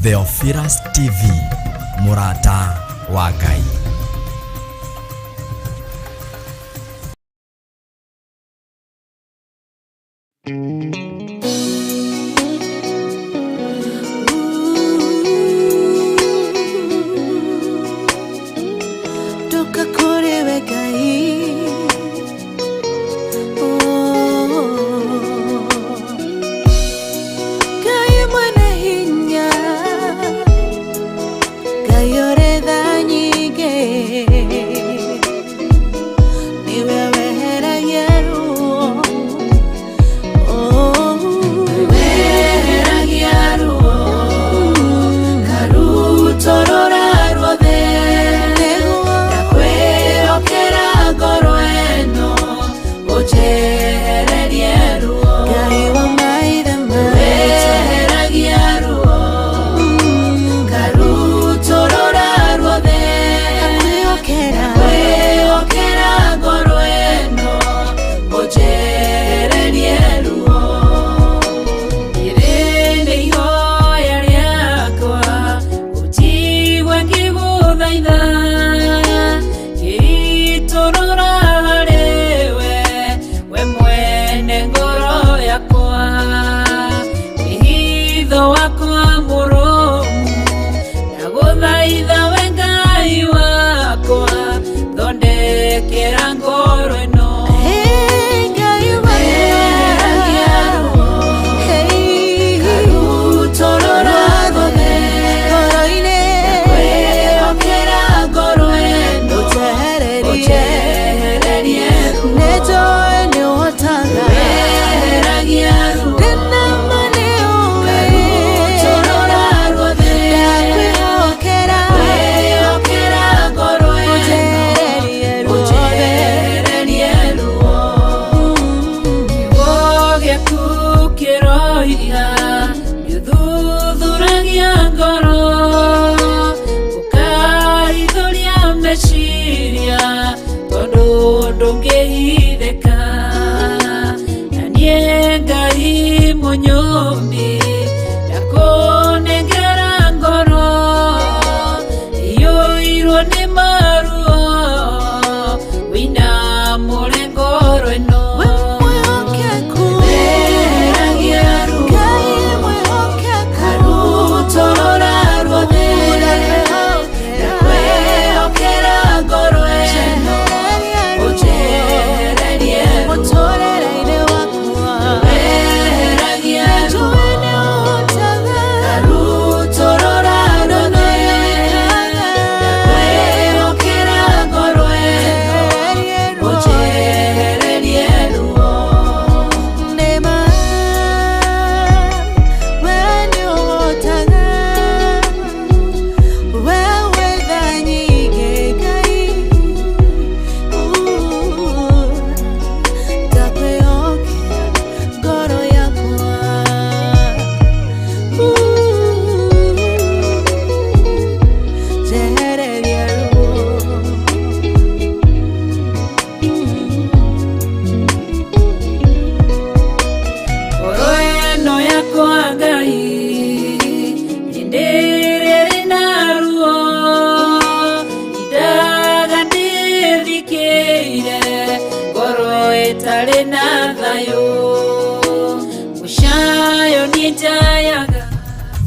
Theophilus TV, Murata wa Ngai.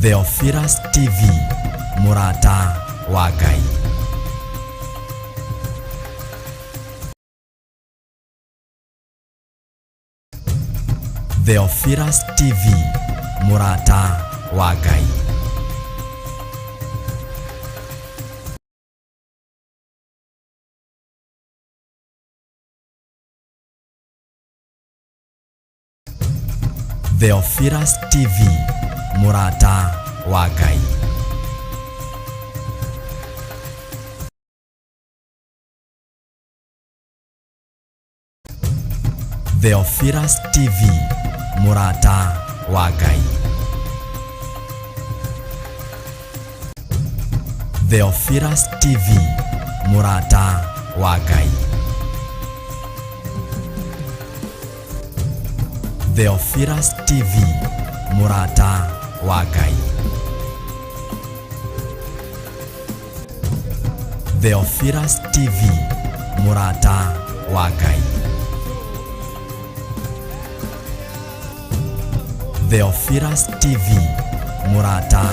Theophilus TV, Murata wa Ngai. Theophilus TV, Murata wa Ngai. Theophilus TV, Murata wa Ngai. Theophilus TV, Murata wa Ngai. Theophilus TV, Murata wa Ngai. Theophilus TV, Murata wa Ngai. Theophilus TV, mũrata wa Ngai. Theophilus TV, mũrata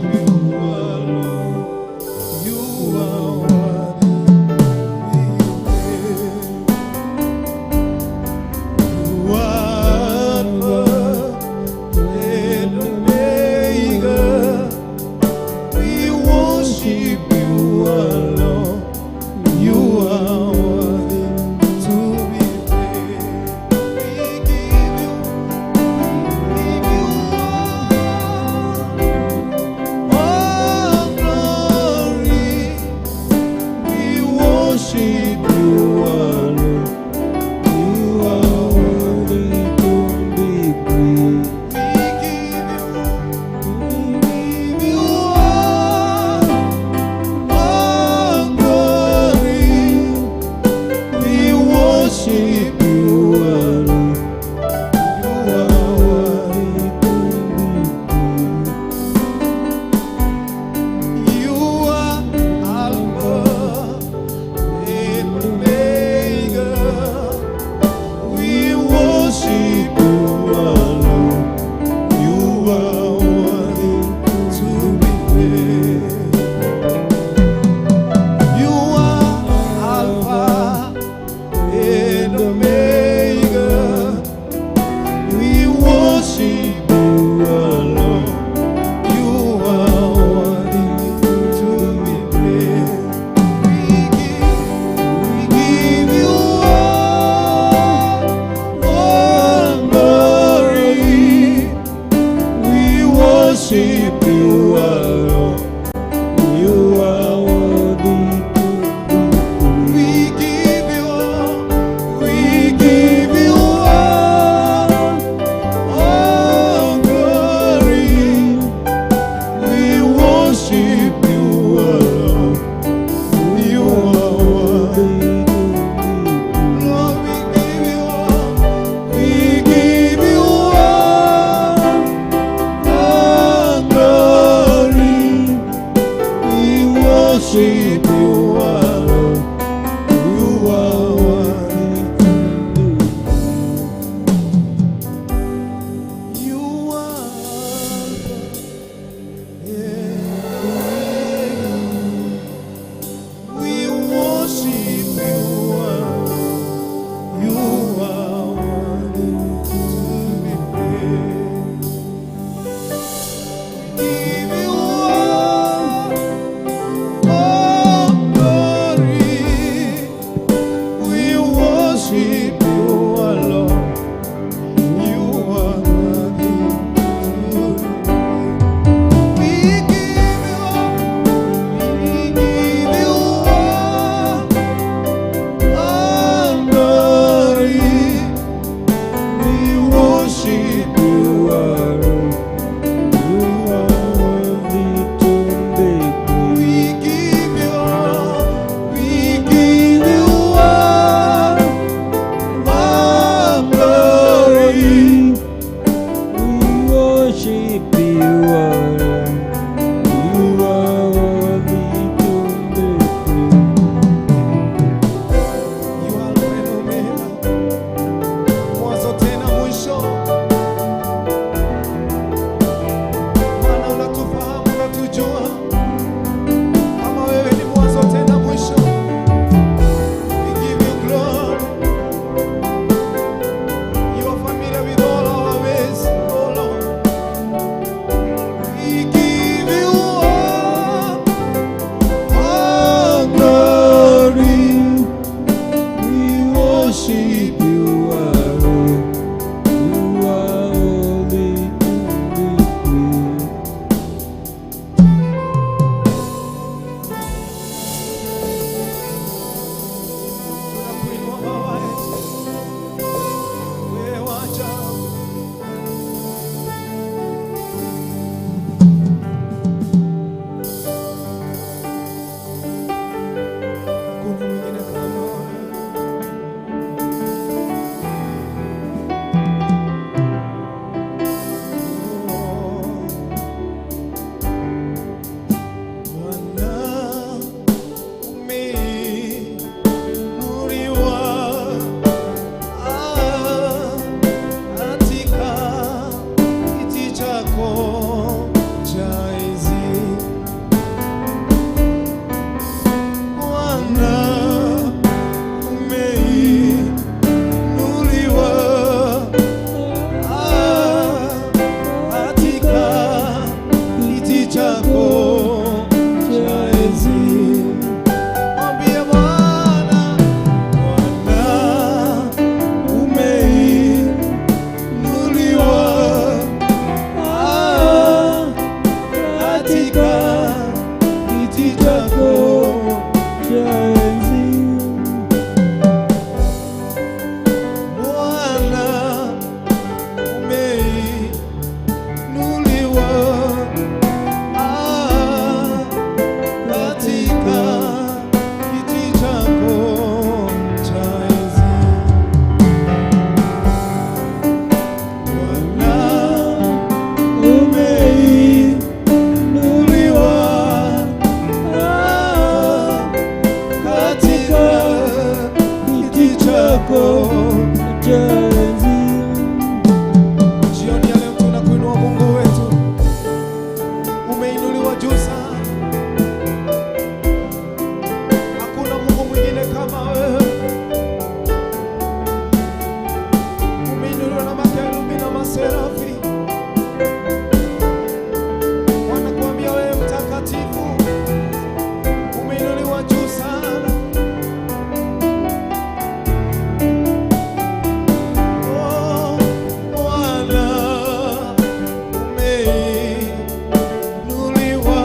We katika kiti chako cha enzi. Bwana, umeinuliwa katika kiti chako cha enzi. Bwana, umeinuliwa katika kiti chako cha enzi. Jioni ya leo tunakuinua Mungu wetu, umeinuliwa juu sana. Hakuna Mungu mwingine kama wewe. Umeinuliwa na makerubi na maserafi, wanakuambia wewe mtakatifu. Umeinuliwa juu sana. Oh, Bwana, umeinuliwa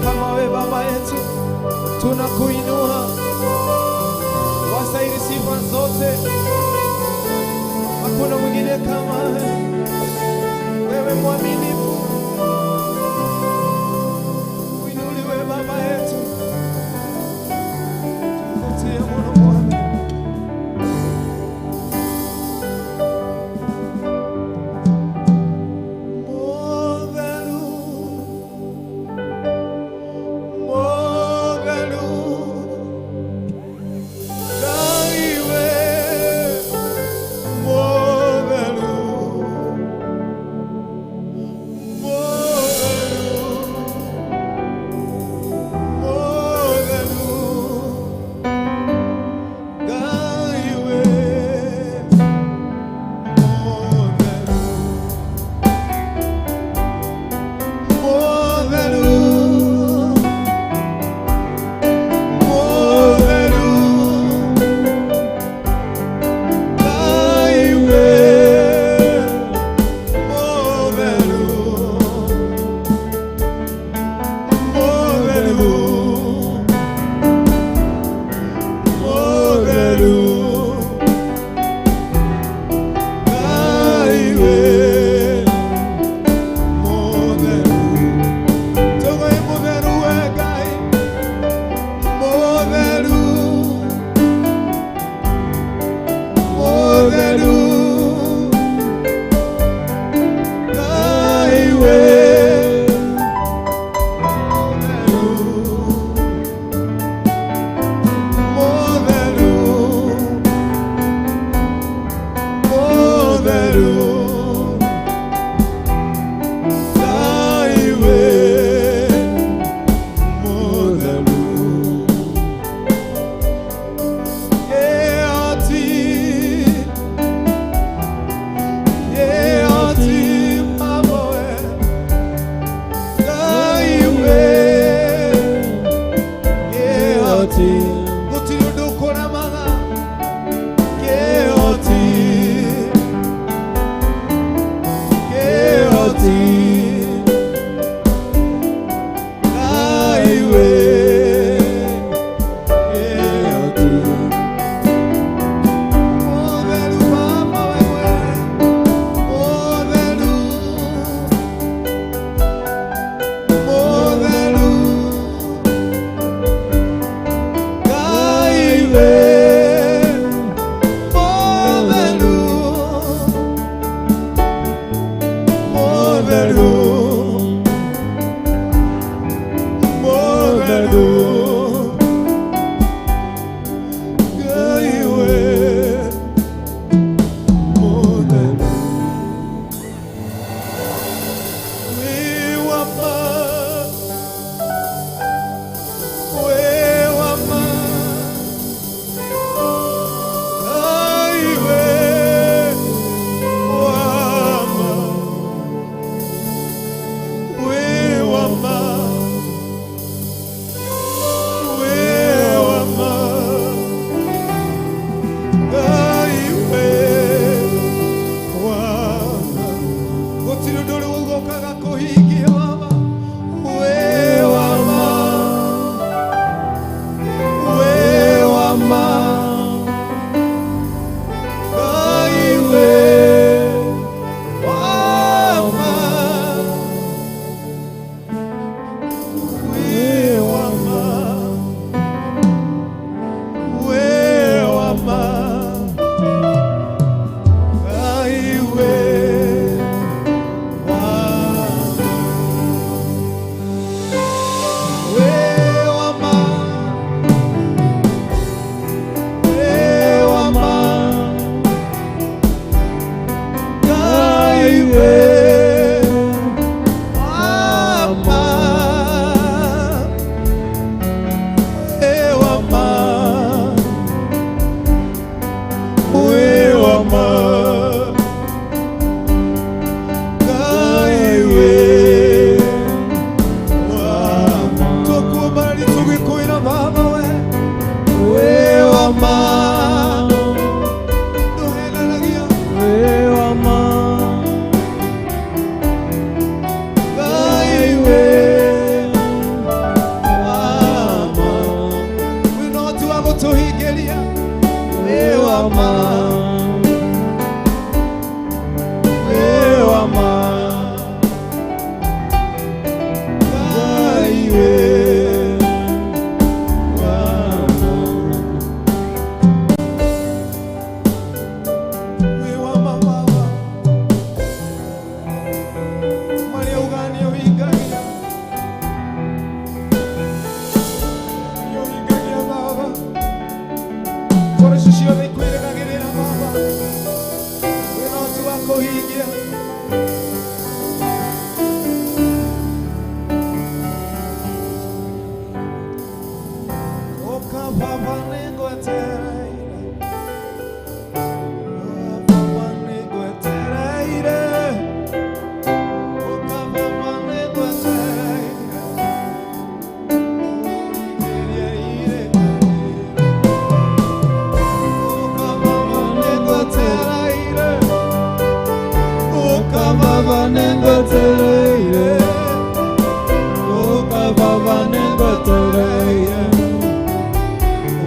kama wewe Baba yetu, tunakuinua, wastahili sifa zote, hakuna mwingine kama wewe mwaminifu. Uinuliwe Baba yetu, tukutie mwana Bwana.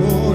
Oh,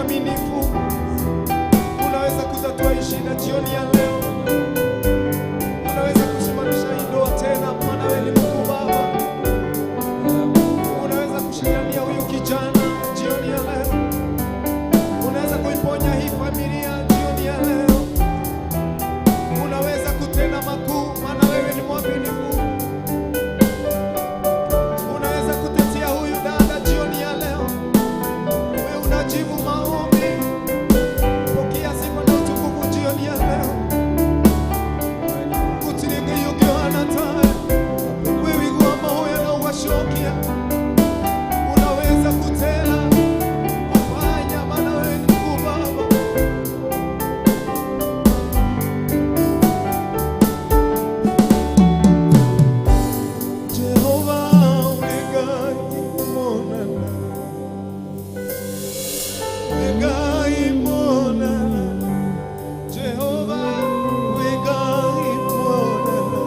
mwaminifu, unaweza kutatua shida jioni ya leo, unaweza kusimamisha hii ndoa tena, maana wewe ni Mungu Baba. Unaweza kushindania huyu kijana jioni ya leo, unaweza kuiponya hii familia jioni ya leo, unaweza kutenda makuu, maana wewe ni mwaminifu. Unaweza kutetea huyu dada jioni ya leo, wewe unajibu maombi. Pokea sifa na utukufu jioni ya leo. Kutirige yuko anataka wewe kwa moyo na uwashokia, unaweza kutenda kufanya, maana wewe ni Mungu Baba. Jehova unegai monana, unegai monana, Jehova unegai monana,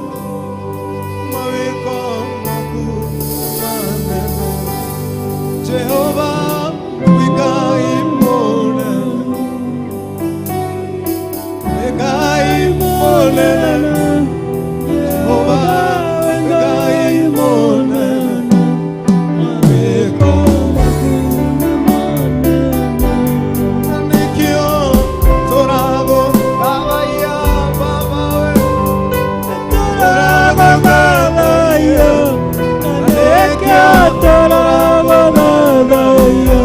maweko makuu manana, Jehova unegai monana, unegai monana, Jehova unegai monana, maweko Nikio torago abaya baba we torago abaya nikio torago abaya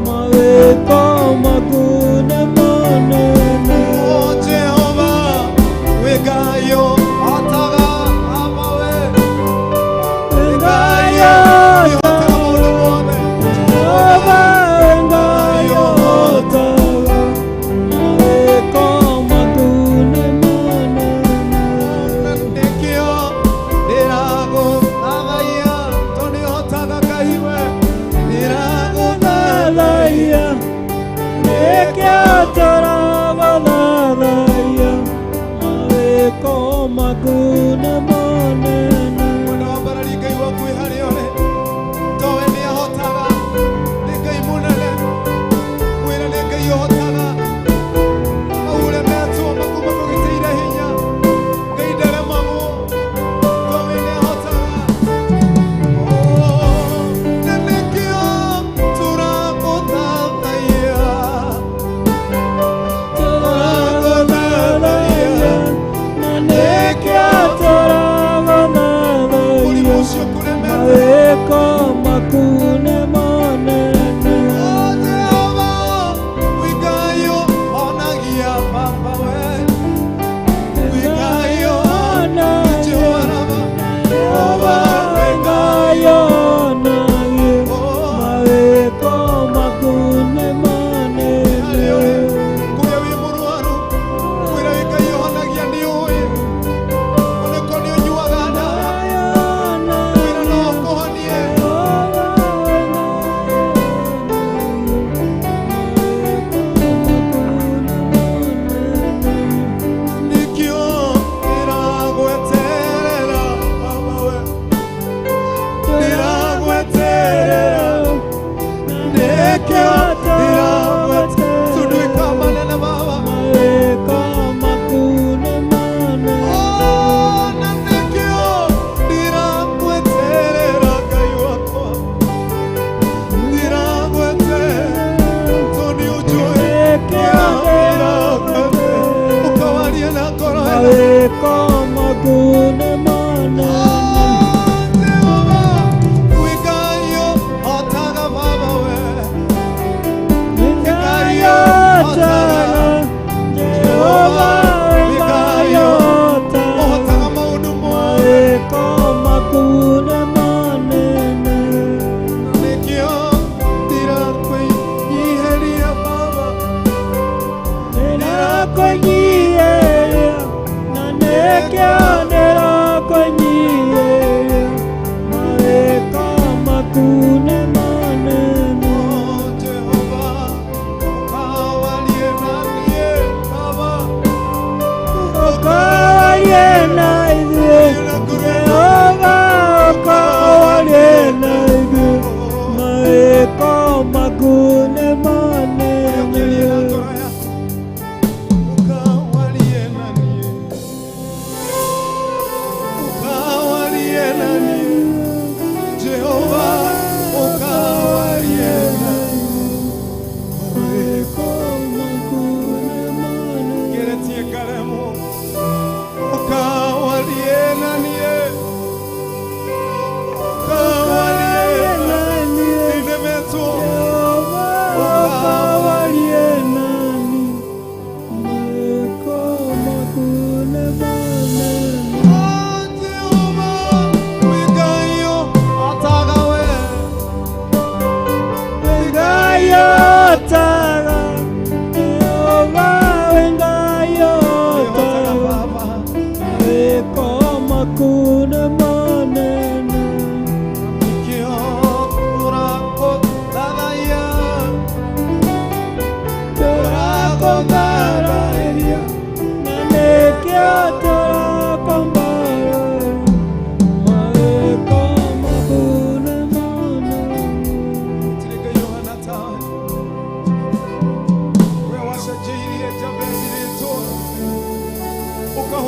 maweko magune monene o Jehova wegayo ataga abawe wegayo ataga mulumone Jehova wegayo ataga maweko magune monene nikio dirago abaya toni ataga kaiwe dirago abaya nikio torago abaya maweko magune monene mwana wa barari ngai waku ihari ole towe ni ahotaga ni ngai munene mwira ni ngai ahotaga aure metu makuma kugiteire hinya ngai ndare mamu towe ni ahotaga nikio turakuthathaiya turakuthathaiya nikio turakuthathaiya ulimusio kuremete maweko makune monene o Jehova wigayo onagia baba we wigayo onagia Jehova wigayo onagia maweko makune monene kuya wi muruaru wira wigayo onagia ni uyi oneko ni unyuaga ndawa wira no kuhonie nikio iragweterera baba we iragweterera nikio iragweterera tuduika manene baba maweko makune monene na nikio iragweterera ngai wakwa iragweterera toni ujue ukawaria na ngoro maweko makune monene Jehova wigayo otaga baba we wigayo otaga Jehova wigayo otaga maundu mothe maweko makune monene nikio ndirakwihiheria baba ndirakwihiheria na nikio ndirakwihiheria maweko makune monene Jehova ukawarie nanie baba ukawarie na ithuĩ Jehova ukawarie na ithuĩ maweko makune monene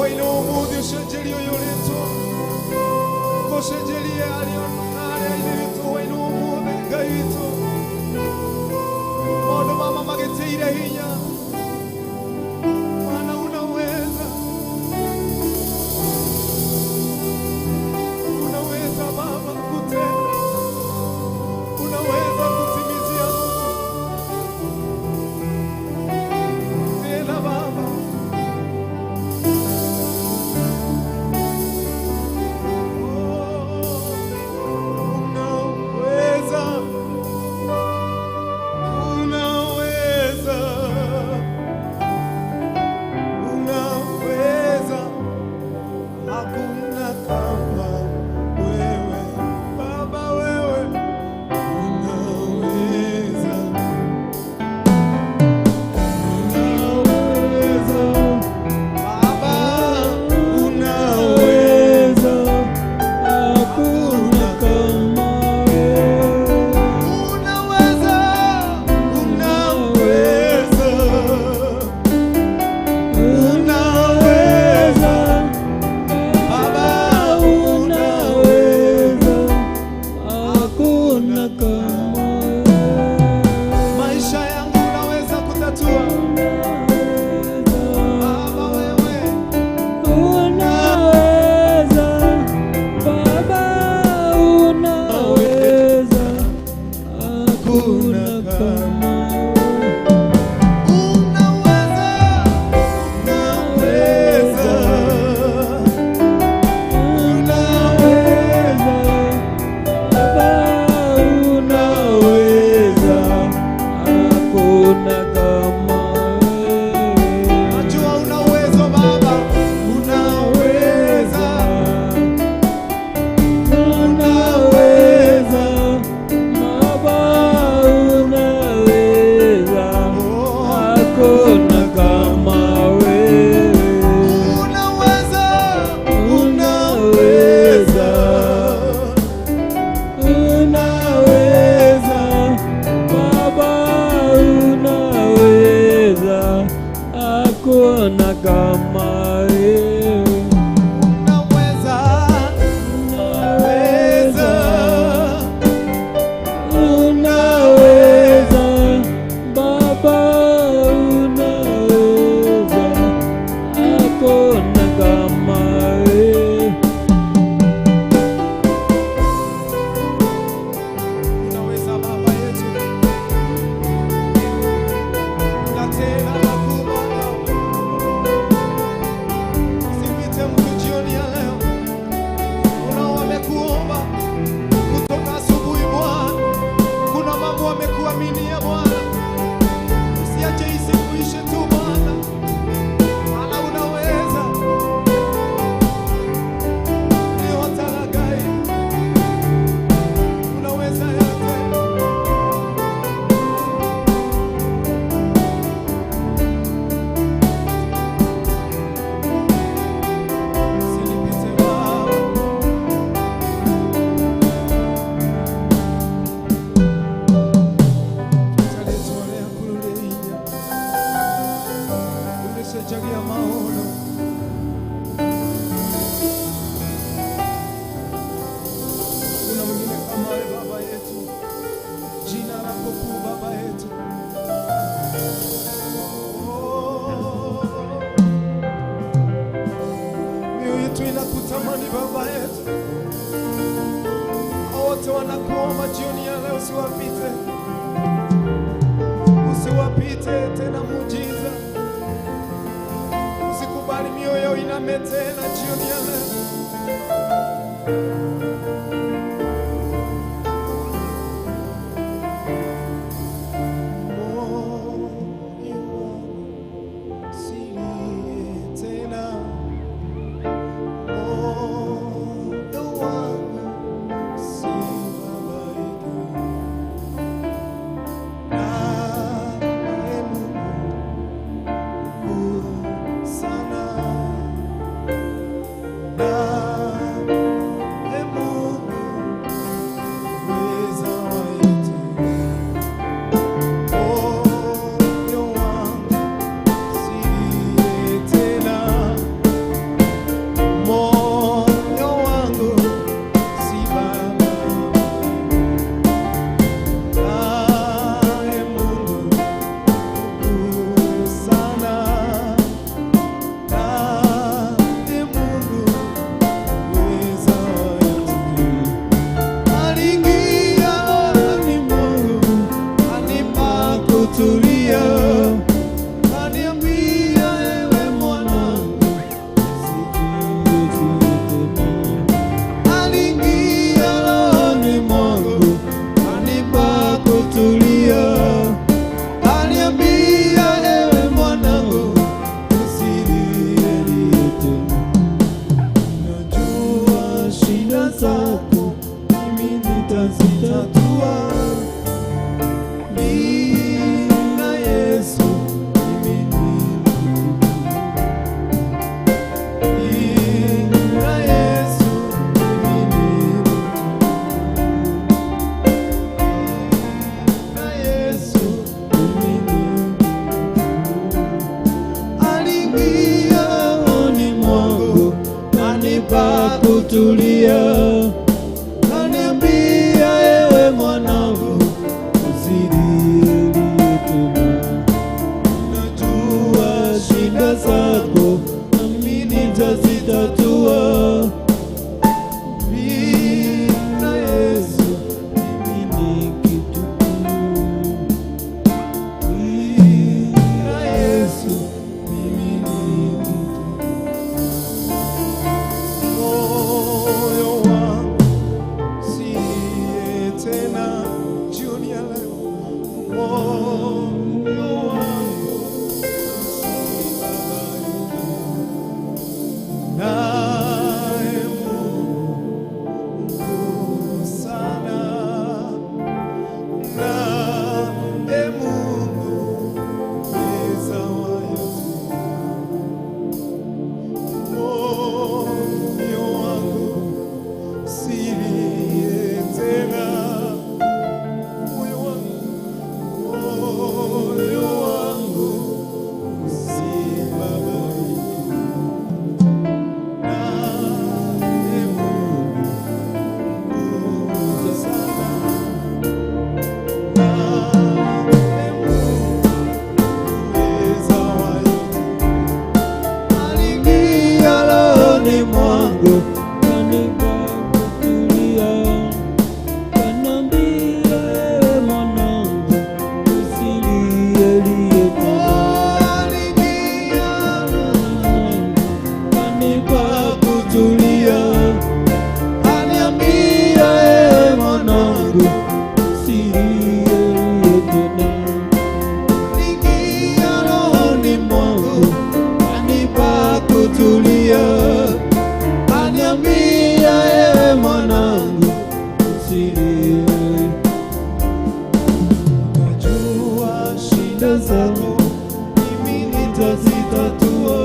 waine umuthi ucenjerie uyu ritwa gucenjerie aria ritwa waine umuthi Ngai witu maundu mama magitiire hinya Bwana unaweza Baba kutenda unaweza kutimizia tena Baba wanakuomba jioni ya leo, usiwapite tena muujiza, usikubali mioyo iname tena jioni ya leo. Sana kutulia, kaniambia ewe mwanangu, usilie tena. Najua shida zako, nami nitazitatua. Bila Yesu mimi ni kitu. Bila Yesu mimi ni kitu. Moyo wangu siye tena jioni ya leo. Moyo wangu naye Mungu sana, naye Mungu mweza wa yote. Moyo wangu silie tena, moyo wangu usibabaike, naye Mungu mweza sana, naye Mungu mweza wa yote. Aliingia rohoni mwangu, kanipa kutulia, kaniambia ewe mwanangu, usilie tena. Aliingia Kanipa kutulia, kaniambia ewe mwanangu, usilie tena. aliingia Rohoni mwangu, kanipa kutulia, kaniambia ewe mwanangu, usilie. najua shida zako, mimi nitazitatua.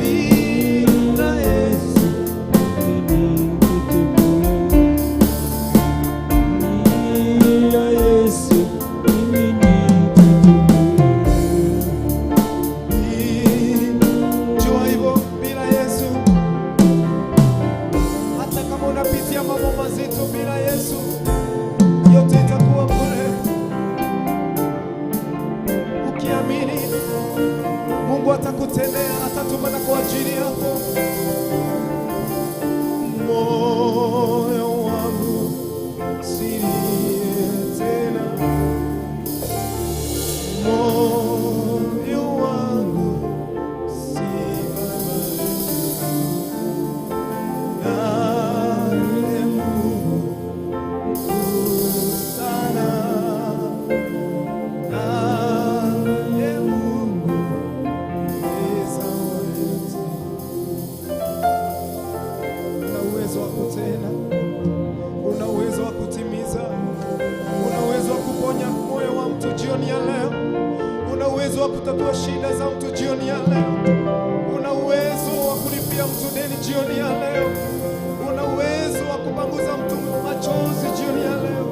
Bila Yesu Bila Yesu mimi ni jua hivyo, bila Yesu, hata kama unapitia mambo mazito, bila Yesu yote itakuwa bure. Ukiamini Mungu atakutendea, atatumana kwa ajili yako. Moyo wangu silie tena, moyo wangu sibabaike, naye Mungu sana, naye Mungu mweza wa yote. Una uwezo wa kutenda, una uwezo wa kutimiza, una uwezo wa kuponya moyo wa mtu jioni ya leo, una uwezo wa kutatua shida za mtu jioni ya leo, una uwezo wa kulipia mtu deni jioni ya leo, una uwezo wa kupanguza mtu machozi jioni ya leo,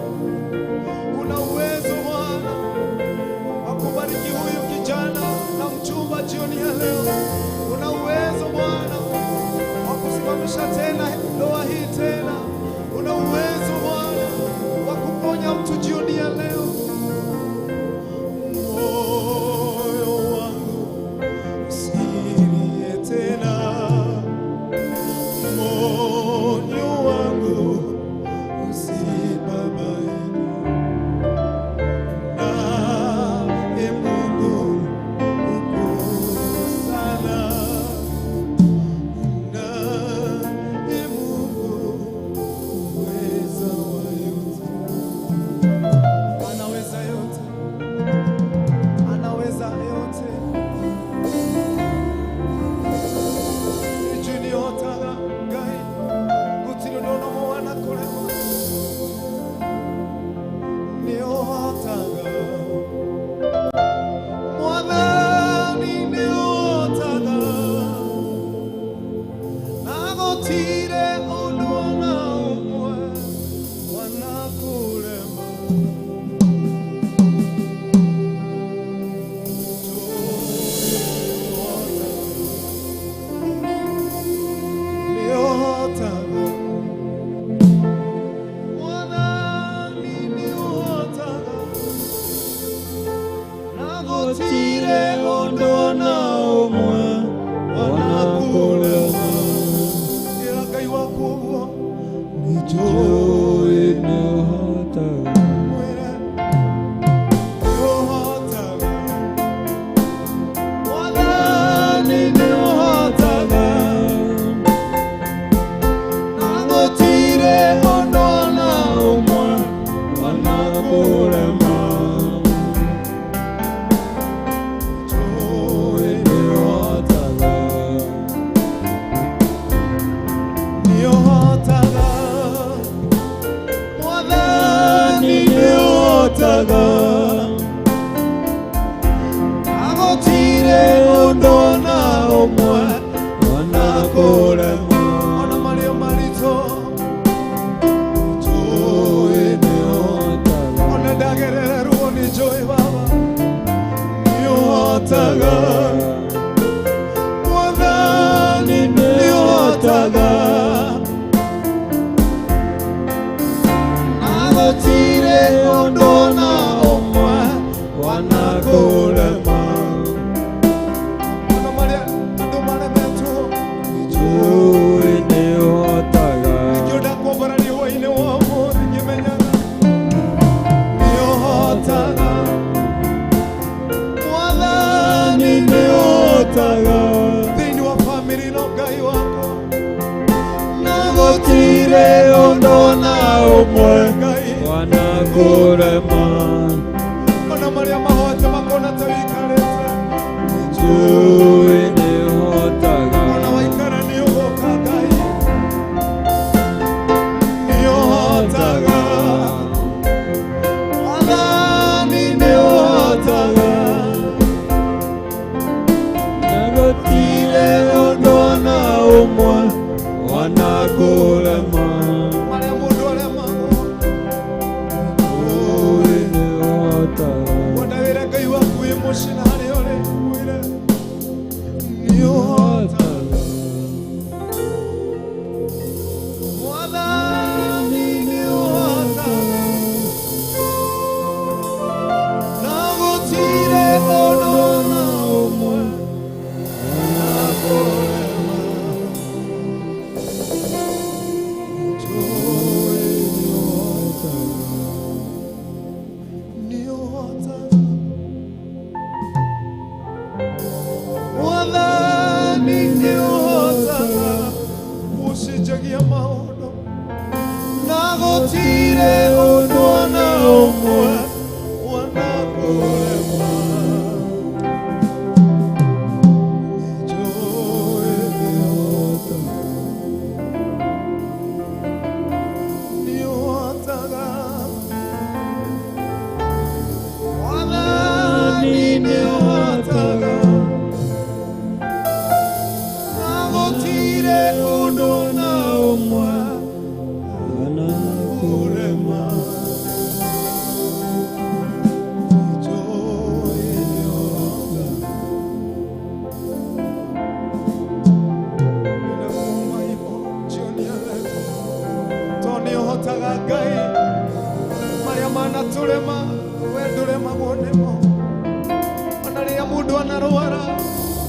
una uwezo Bwana wa kubariki huyu kijana na mchumba jioni ya leo, una uwezo Bwana wa kusimamisha tena ndoa hii tena, una uwezo Bwana wa kuponya mtu jioni ya leo. Moyo wangu usilie tena, moyo wangu usibabaike, naye Mungu mkuu sana, naye Mungu gũtirĩ ũndũ ona ũmwe ona kũrema. Ĩra Ngai waku ũguo. Nĩnjũĩ nĩũhotaga. Mwĩre, nĩũhotaga. Mwathani nĩũhotaga. Na gũtirĩ ũndũ ona ũmwe ona kũrema. Nĩnjũĩ nĩũhotaga. Nĩũhotaga. Mwathani nĩũhotaga. Na gũtirĩ ũndũ ona ũmwe ona kũrema. Ona marĩ o maritũ. Nĩnjũĩ nĩũhotaga. Ona ndagerererwo nĩ njũĩ Baba. Nĩũhotaga. Mwathani nĩũhotaga. Na gũtirĩ ũndũ ona ũmwe ona kũrema. Ona marĩ andũ maremetwo. Nĩnjũĩ nĩũhotaga. Nĩkĩo ndakombora riũa-inĩ wa ũmũthĩ ngĩmenyaga. Nĩũhotaga. Mwathani nĩũhotaga. Thĩinĩ wa bamĩrĩ ĩno Ngai wakwa. Na gũtirĩ ũndũ ona ũmwe Ngai. ona kũrema. Ona marĩa mahote makona ta wĩikarĩte. Nĩnjũĩ nĩũhotaga. Ona waikara nĩũgũka Ngai. Nĩũhotaga. Mwathani nĩũhotaga. Na gũtirĩ ũndũ ona ũmwe ona kũrema. Marĩa mũndũ aremagwo. Nĩnjũĩ nĩũhotaga. Wona wĩra Ngai waku wĩ mũciĩ na harĩa ũrĩ. Wĩre, nĩũhotaga. Mwathani nĩũhotaga. Na gũtirĩ ũndũ ona ũmwe ona kũrema. Njũĩ nĩũhotaga. Mwathani nĩũhotaga. Ũcenjagia maũndũ. Na gũtirĩ ũndũ ona ũmwe ona kũrema. Njũĩ nĩũhotaga. Nĩũhotaga. Mwathani nĩũhotaga. Na gũtirĩ ũndũ ona ũmwe Ona kũrema. Njũĩ nĩũhotaga. Ninakuomba hivyo jioni ya leo. Tondũ nĩũhotaga Ngai. Marĩa manatũrema, wee ndũremagwo nĩmo. Ona rĩrĩa mũndũ anarwara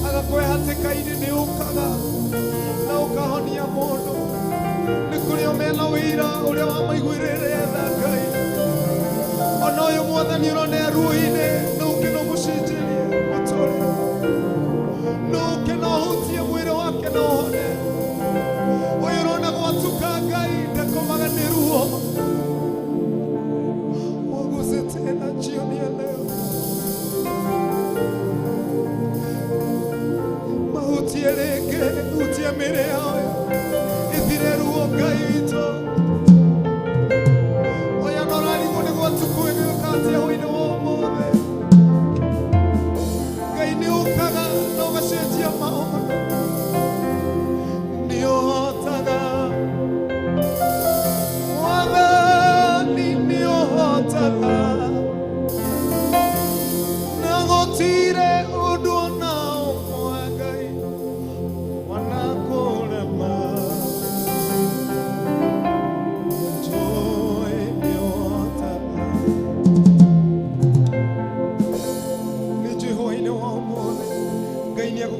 agakwĩ hatĩka-inĩ nĩũkaga na ũkahonia mũndũ. Nĩ kũrĩ o mena ũira ũrĩa wamaiguĩrĩire tha Ngai. Ona ũyũ Mwathani ũrona ruo-inĩ nũke no mũcenjerie mũtũũrĩre. Nũke no ũhutie mwĩrĩ wake na ũhone. Ũyũ ũrona gwatuka Ngai ndakomaga nĩ ruo. Waguse tena jioni ya leo. Mahutie rĩngĩ, hutie mĩĩrĩ yao. Ĩthire ruo Ngai witũ. Oya no ũrarigwo nĩ gwatukwo nĩ ũkatia hwaĩ-inĩ wa ũmũthĩ.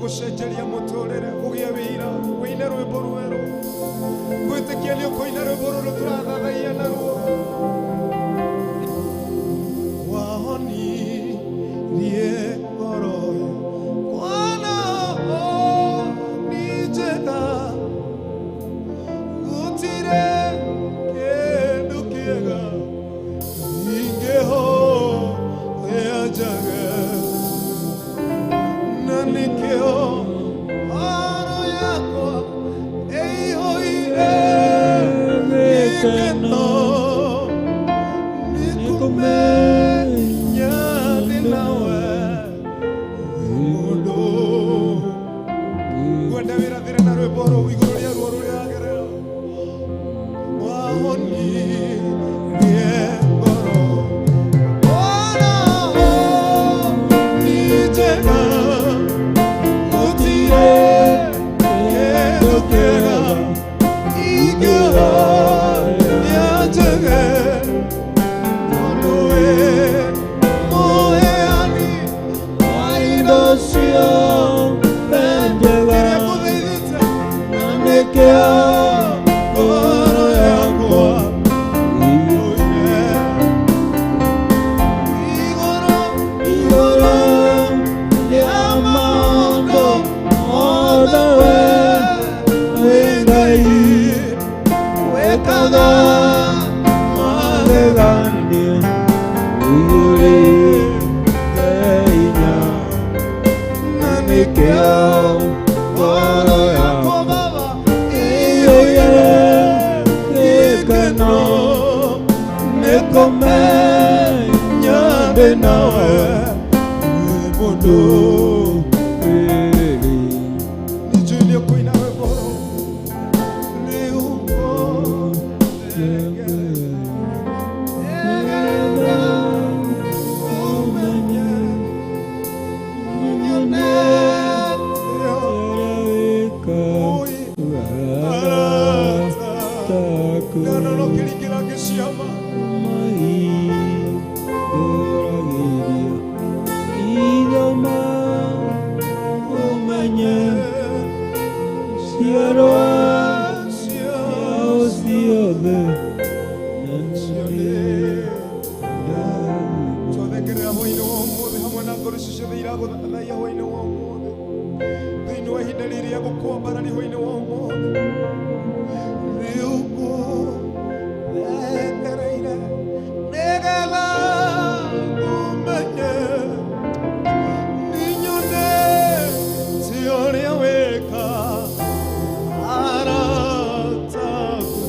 gũcenjeria mũtũrĩre ũgĩe wĩira wĩine rwĩmbo rwerũ gwĩtĩkia nĩ ũkũina rwĩmbo rũrũ tũrathathaia naruo wahonirie ngoro Bwana ni njega gũtirĩ kĩndũ kĩega ingĩhooya njaga na nĩkĩo ngoro yakwa ĩihũire gĩkeno nĩ kũmenya ndĩ nawe mũndũ ngwenda wĩrathĩre na rwĩmbo rũu igũrũ rĩa ruo rũrĩa agerera wahonirie ngoro Bwana ni njega gũtirĩ kĩndũ kĩega ingĩhooya njaga tondũ wĩ mũheani wa indo ciothe njega na nĩkĩo ngoro yakwa ĩihũire igũrũ rĩa maũndũ mothe wĩ Ngai wĩkaga magegania ũihũrĩte hinya na nĩkĩo ngoro yakwa ĩihũire gĩkeno nĩ kũmenya ndĩ nawe wĩ mũndũ wĩrĩ nĩnjũĩ nĩ ũkũina rwĩmbo rũu rĩu twathekerera hwainĩ wa ũmũthĩ hamwe na ngoro icio ciothe iragũthathaiya hwainĩ wa ũmũthĩ thĩinĩ wa ihinda rĩrĩ rĩa gũkombarani hwainĩ wa ũmũthĩ rĩu ngũthekereire nĩgetha ngũmenye ninyone ti ũrĩa wĩka arataku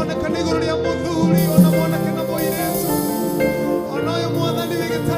Onekana iguru ria muthuri ona mwanake na moiretu ona uyu mwathani wigite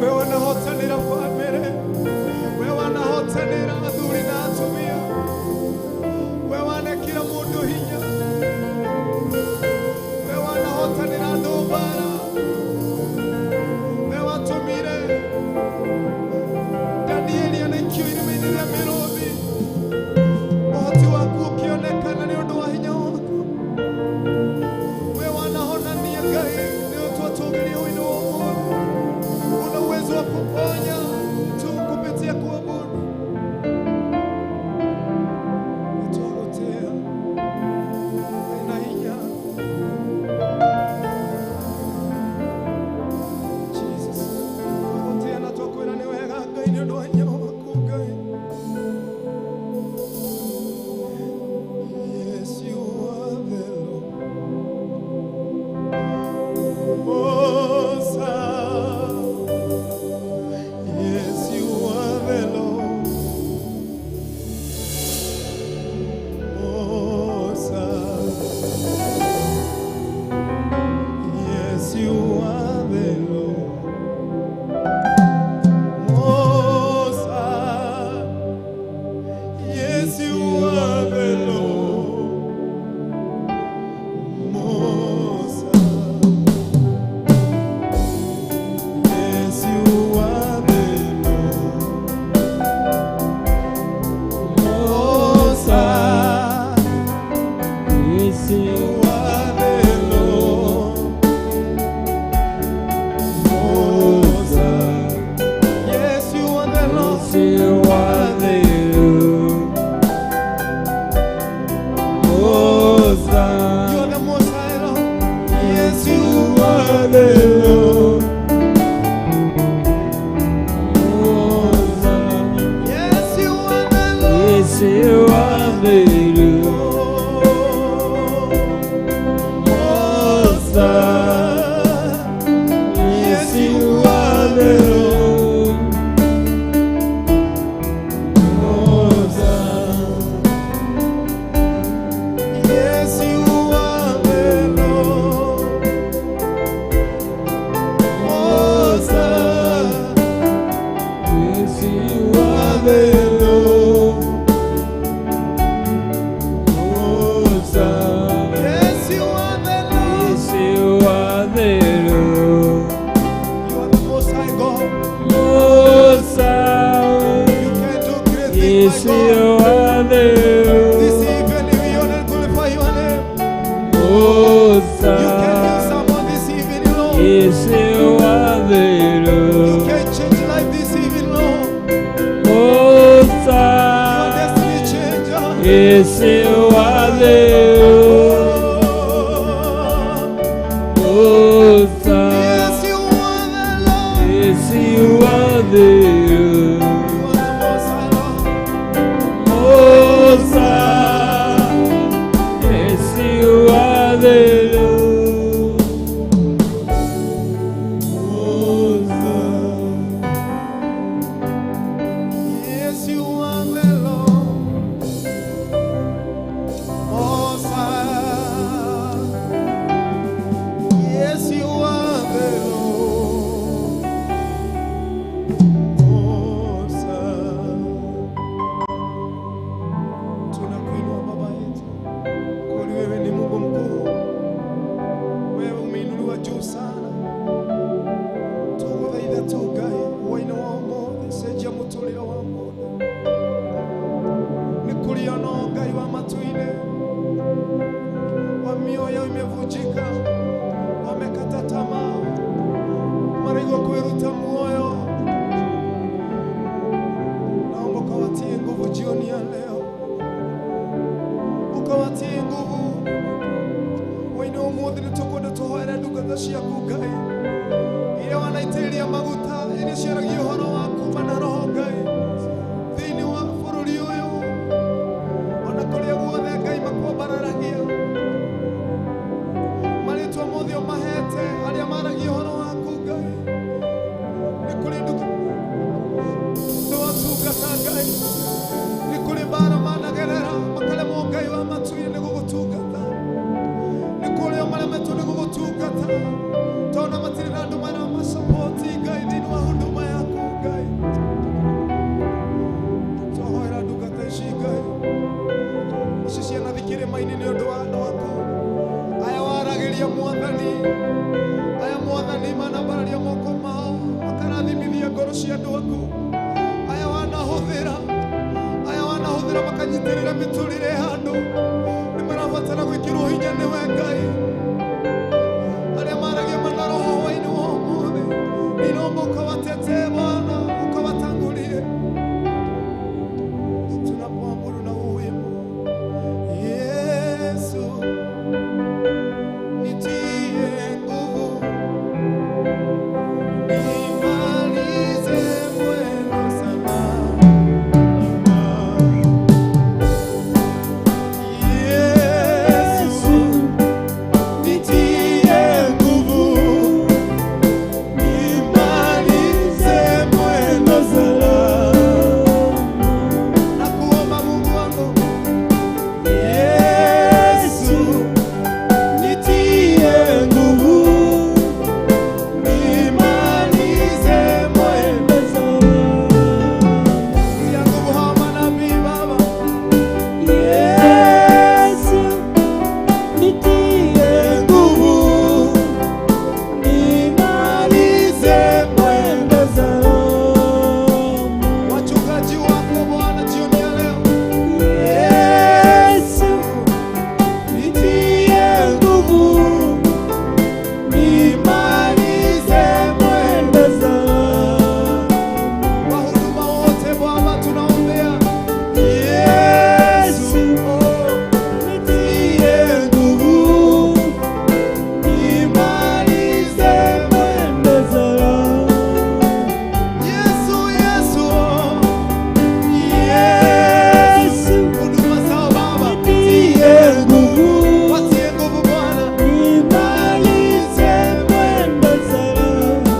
we wanahotanira family, we wanahotanira athuri na atumia, we wanekira mundu hinya, we wanahotanira ndubara, we watumire Danieli anaikiwa ilimenyiria miruthi, uhoti waku ukionekana ni undu wa hinya wako, we wanahonania Ngai ni utwatugiria wino wa Mungu, una uwezo wa kuponya tu kupitia kuabudu. Nitwagotea aina hinya Jesus, twagotea na twakwira ni wega Ngai ni undu wa hinya waku Ngai. Yes, you are the Lord. Most high. Yes, you are the Lord. Most high. Yes, you are the Lord. Most high. Yes, you are the Lord. Most high. Yes, you are the Lord. Most high. Yes, You you are the Lord. Most high. Yes, you are the Lord. Yes, you are the Lord. Most You high. are the Most High Lord. Yes, You you are the Lord. Most high. Yes, you are the Lord. Yes, you are the Lord. Most high. Yes, you are the Lord. Most high. Yes, you are the Lord. Most high. Yes, you are the Lord. Most high. Yes, you are the Lord. Yes, you are the Lord. You are the Most High God. Most high. You can do great Yes, things, my you God. are the This Lord. evening we honor and glorify your name. Most You can heal high. someone this evening, Lord. Yes, you are the You Lord. can change life this evening, Lord. Most You are high. destiny changer. Yes, you are the Lord. Most high. Yes, you are the Lord. Yes, you are the Lord. You are the Most High Lord. Most high. Yes, you are the Lord. Most high. Yes, you are the Lord. Most High. Yes, you are the Lord. Most High. Tunakuinua Baba yetu, kwani wewe ni Mungu mkuu, wewe umeinuliwa juu sana. Tuguthaitha tu Ngai waina wa ũmũthĩ, cenjia mũtũrĩre wa mũndũ. Nĩ kũrĩ ona Ngai wa matu-inĩ, wa mioyo imevunjika, wamekata tamaa, maraigua kwĩruta muoyo. Naomba ukawatie nguvu jioni ya leo, ukawatie nguvu. Waina ũmũthĩ nĩtũkwenda tũhoere ndungata ciaku Ngai, iria wanaitĩrĩria maguta, iria ciaragia ũhoro waku mana Roho Ngai thĩinĩ wa bũrũri ũyũ, ona kũrĩa guothe Ngai makwambararagia, marĩtwa mothe ũmahete arĩa maragia ũhoro waku Ngai. Nĩ kũrĩ ndũgatungata Ngai, nĩ kũrĩ mbara managerera makaremwo Ngai wa matu-inĩ nĩ gũgũtungata, nĩ kũrĩ o maremetwo nĩ gũgũtungata, tondũ matirĩ na andũ maramacopoti ngoro cia andũ aku aya wanahũthĩra makanyitĩrĩra mĩtũrĩre handũ nĩ marabatara gwĩkĩrwo hinya nĩwe Ngai. Arĩa maragia mana roho hwaĩ-inĩ wa ũmũthĩ ninaomba ukawatetee Bwana, ukawatangulie tunapoabudu na uwimbo. Yesu nitie nguvu nimalize mwendo salama. Yesu nitie nguvu nimalize mwendo salama. Nakuomba Mungu wangu, Yesu nitie nguvu nimalize mwendo salama. Tia nguvu hawa manabii Baba. Yesu nitie nguvu nimalize mwendo salama. Wachungaji wako Bwana jioni ya leo, Yesu nitie nguvu nimalize mwendo salama. Wahuduma wote Bwana tunaombea, Yesu nitie nguvu nimalize mwendo salama. Yesu huduma zao Baba nitie nguvu, watie nguvu Bwana nimalize mwendo salama.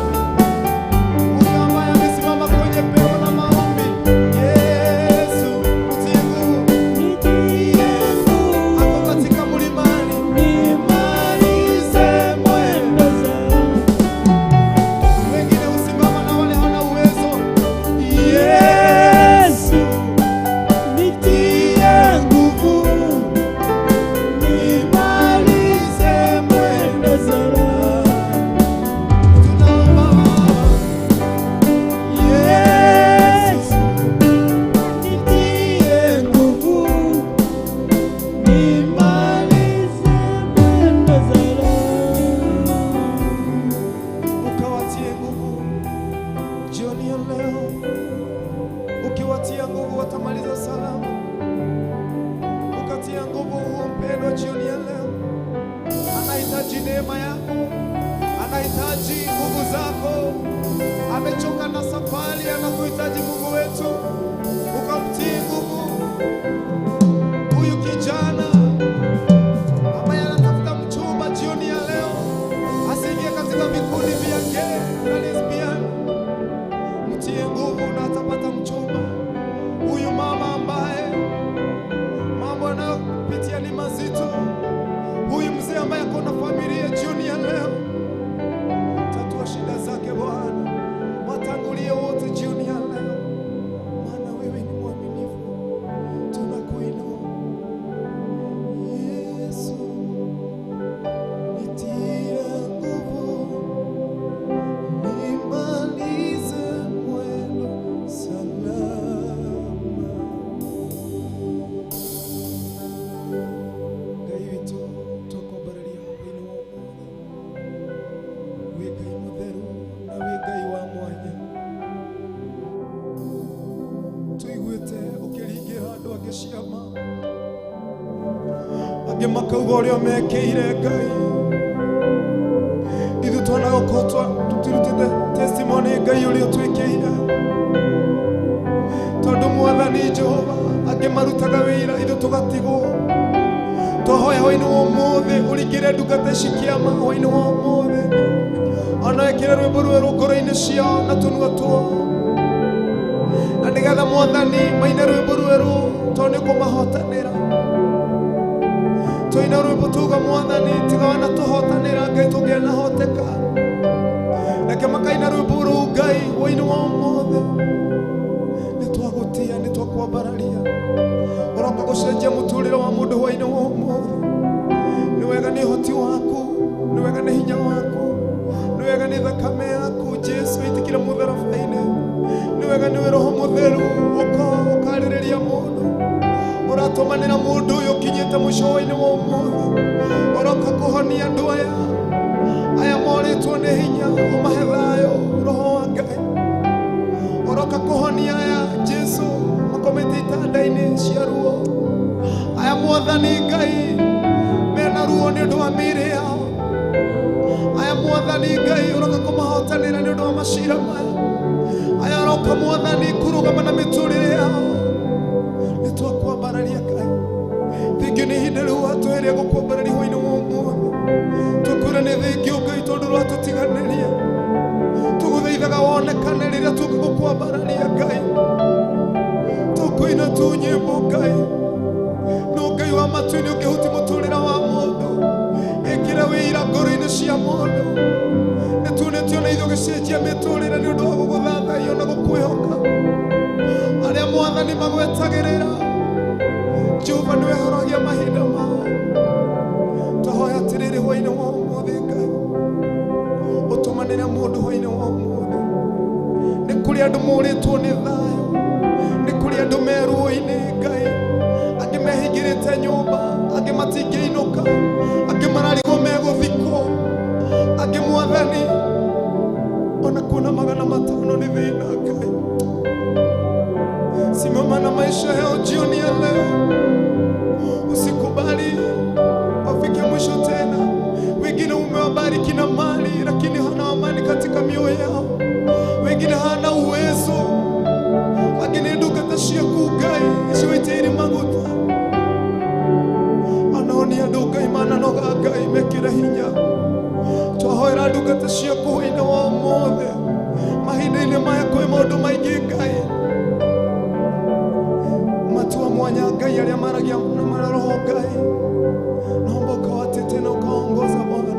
Huyu ambaye amesimama kwenye peo na maombi, Yesu nitie nguvu, ako katika mlimani nimalize mwendo salama. Wengine husimama na wale hawana uwezo, Yesu nitie nguvu nimalize mwendo salama. Tunaomba Yesu nitie nguvu nimalize mwendo salama. Ukawatie nguvu jioni ya leo, ukiwatia nguvu watamaliza salama. Ukatia nguvu huo mpendwa jioni ya leo, anahitaji neema yako, anahitaji nguvu zako, amechoka na safari, anakuhitaji Mungu wetu, ukamtie nguvu huyu kijana ambaye anatafuta mchumba jioni ya leo, asiingie katika vikundi vya gay na lesbian. Mtie nguvu na atapata mchumba. Huyu mama ambaye mambo anayopitia ni mazito, huyu mzee ambaye ako na familia jioni ya leo, tatua shida zake Bwana, watangulie wote jioni ya leo, maana wewe ni mwaminifu, tunakuinua. Yesu nitie nguvu nimalize mwendo salama. Ngai witũ tũkũmbũrĩria wĩ-inĩ wa ũmũthĩ, wĩ Ngai mũtheru na wĩ Ngai wa mwanya. Tũiguĩte ũkĩringĩra andũ angĩ ciama, angĩ makauga ũrĩa mekĩire Ngai. Ithuĩ twanagokorwo tũtirutĩte testimony Ngai ũrĩa ũtwĩkĩire, tondũ Mwathani Jehova angĩ marutaga wĩra, ithuĩ tũgatigwo. Twahoya hwaĩ-inĩ wa ũmũthĩ ũringĩre ndungata ici kĩama hwaĩ-inĩ wa ũmũthĩ, ona wĩkĩre rwĩmbo rwerũ ngoro-inĩ ciao na tũnua twao, na nĩgetha Mwathani maine rwĩmbo rwerũ, tondũ nĩ kũmahotanĩra. Twaina rwĩmbo tuga Mwathani tiga wanatũhotanĩra Ngai tũngĩanahoteka, reke makaina rwĩmbo rũu Ngai hwaĩ-inĩ wa ũmũthĩ. Nĩ twagũtia, nĩ twakwambararia, ũroka gũcenjia mũtũrĩre wa mũndũ hwaĩ-inĩ wa ũmũthĩ. Nĩ wega nĩ ũhoti waku, nĩ wega nĩ hinya waku, nĩ wega nĩ thakame yaku Jesu ĩitĩkire mũtharaba-inĩ. Nĩ wega nĩ Roho Mũtheru ũkarĩrĩria mũndũ, ũratũmanĩra mũndũ ũyũ ũkinyĩte mũico-inĩ wa ũmũthĩ, ũroka kũhonia andũ aya morĩtwo nĩ hinya, ũmahe thayũ Roho wa Ngai, ũroka kũhonia aya Jesũ makomete itanda-inĩ cia ruo, aya Mwathani Ngai mena ruo nĩ ũndũ wa mĩĩrĩ yao, aya Mwathani Ngai ũroka kũmahotanĩra nĩ ũndũ wa macira maya, aya ũroka Mwathani kũrũgama na mĩtũrĩre yao. Nĩ twakwambararia Ngai, thengio nĩ ihinda rĩu watũheire gũkwambararia hwaĩ-inĩ wa ũmũthĩ, tũkwĩra nĩ thengio Ngai tondũ rwatũtiganĩria, tũgũthaithaga wonekane rĩrĩa tũgũkwambararia Ngai, tũkũina tu nyĩmbo Ngai, no Ngai wa matu-inĩ ũngĩhuti mũtũrĩre wa mũndũ, ĩkĩra wĩira ngoro-inĩ cia mũndũ, nĩtuonetio na ithuĩ gĩcenjia mĩtũrĩre nĩ ũndũ wa gũgũthathaiyo na gũkwĩhoka, arĩa Mwathani magwetagĩrĩra Jehova nĩwe horagia mahinda mao. Twahoya atĩrĩrĩ hwaĩ-inĩ wa ũmũthĩ Ngai, ũtũmanĩre mũndũ hwaĩ-inĩ wa ũmũthĩ, nĩ kũrĩ andũ morĩtwo nĩ thayũ, nĩ kũrĩ andũ me ruo-inĩ Ngai, angĩ mehingĩrĩte nyũmba, angĩ matingĩinũka, angĩ mararigwo megũthikwo, angĩ Mwathani ona kuona 500 nĩ thĩna Ngai. Simama na maisha yao jioni ya leo, usikubali wafike mwisho tena. Wengine umewabariki na mali, lakini hana amani katika mioyo yao, wengine hana uwezo, wengine nduka tashia kugai isiwetiri maguta anaoni aduka imana noga Ngai mekira hinya. Twahoera nduka tashia kuhina wa mothe mahinda-inĩ maya kwĩ maũndũ maingĩ Ngai, matua mwanya Ngai arĩa maragia na mararoho Ngai, naomba ukawatete na ukaongoza Bwana,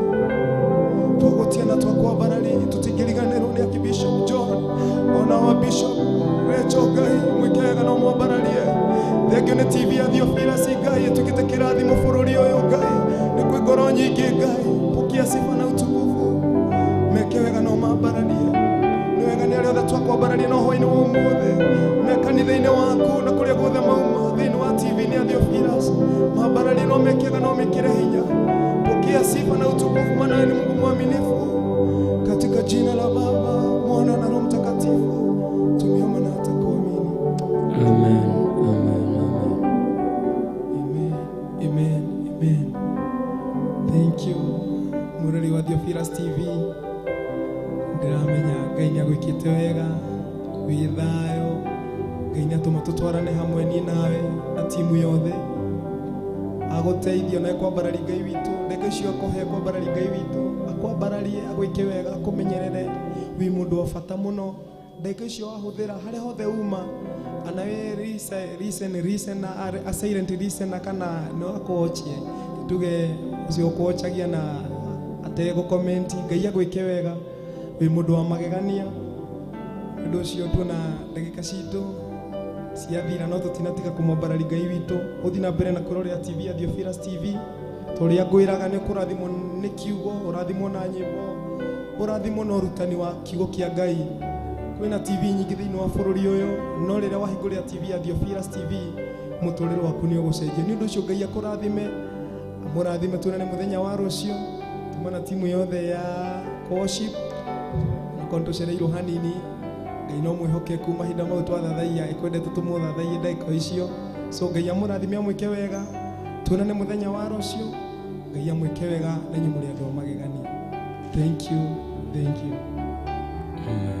twagutia na twakwambararia, tutingĩriganĩrwo nĩ Archbishop John ona wa Bishop Rachel Ngai, mwĩke wega na ũmwambararie. Thengio nĩ TV ya Theophilus Ngai ĩtuĩkĩte kĩrathimo bũrũri ũyũ Ngai, nĩ kwĩ ngoro nyingĩ Ngai, pokea sifa na utukufu, meke wega na ũmwambararie. Nĩ wega nĩ arĩa othe twakwambararia na hwaĩ-inĩ wa ũmũthĩ, na kanitha-inĩ waku na kũrĩa guothe mauma thĩinĩ wa TV-inĩ ya Theophilus, mwambararie na ũmeke wega na ũmĩkĩre hinya. Pokea sifa na utukufu, maana wewe ni Mungu mwaminifu, katika jina la Baba, Mwana na Roho Mtakatifu tumeomba na hata kuamini. Amen. Amen. Amen. Amen. Amen. Thank you. Murari wa Theophilus TV. Ndiramenya Ngai nĩ agwĩkĩte wega, wĩ thayũ, Ngai nĩ atũma tũtwarane hamwe niĩ nawe na timu yothe, agũteithia na kwambararia Ngai witũ, ndeke cio akũhe kwambararia Ngai witũ, akwambararie, agwĩke wega, akũmenyerere, wĩ mũndũ wa bata mũno, ndeke cio ahũthĩra harĩa hothe uma, ana wĩ listen na a silent listener kana no akochie tuge ucio ukochagia na atego comment. Ngai agwĩke wega, wĩ mũndũ wa magegania. Ũndũ ũcio tuona ndagĩka citũ ciathira, no tũtinatiga kũmwambararia Ngai witũ. Ũthi na mbere na kũrorera TV ya Theophilus TV, tũrĩa ngwĩraga nĩ kũrathimwo nĩ kiugo, ũrathimwo na nyĩmbo, ũrathimwo na ũrutani wa kiugo kĩa Ngai. Kwĩna TV nyingĩ thĩinĩ wa bũrũri ũyũ, no rĩrĩa wahingũrĩra TV ya Theophilus TV, mũtũrĩre waku nĩ ũgũcenjia. Nĩ ũndũ ũcio Ngai akũrathime, mũrathime. Tuonane mũthenya wa rũciũ, tumana timu yothe ya worship na kontocereirwo hanini. Ngai no mwĩhokeku, mahinda mau twathathaia ekwendete tũmũthathaie ndagĩka icio. So Ngai amũrathime, amwĩke wega, tuonane mũthenya wa rũciũ. Ngai amwĩke wega na inyuĩ mũrĩ andũ magegania. Thank you. Amen.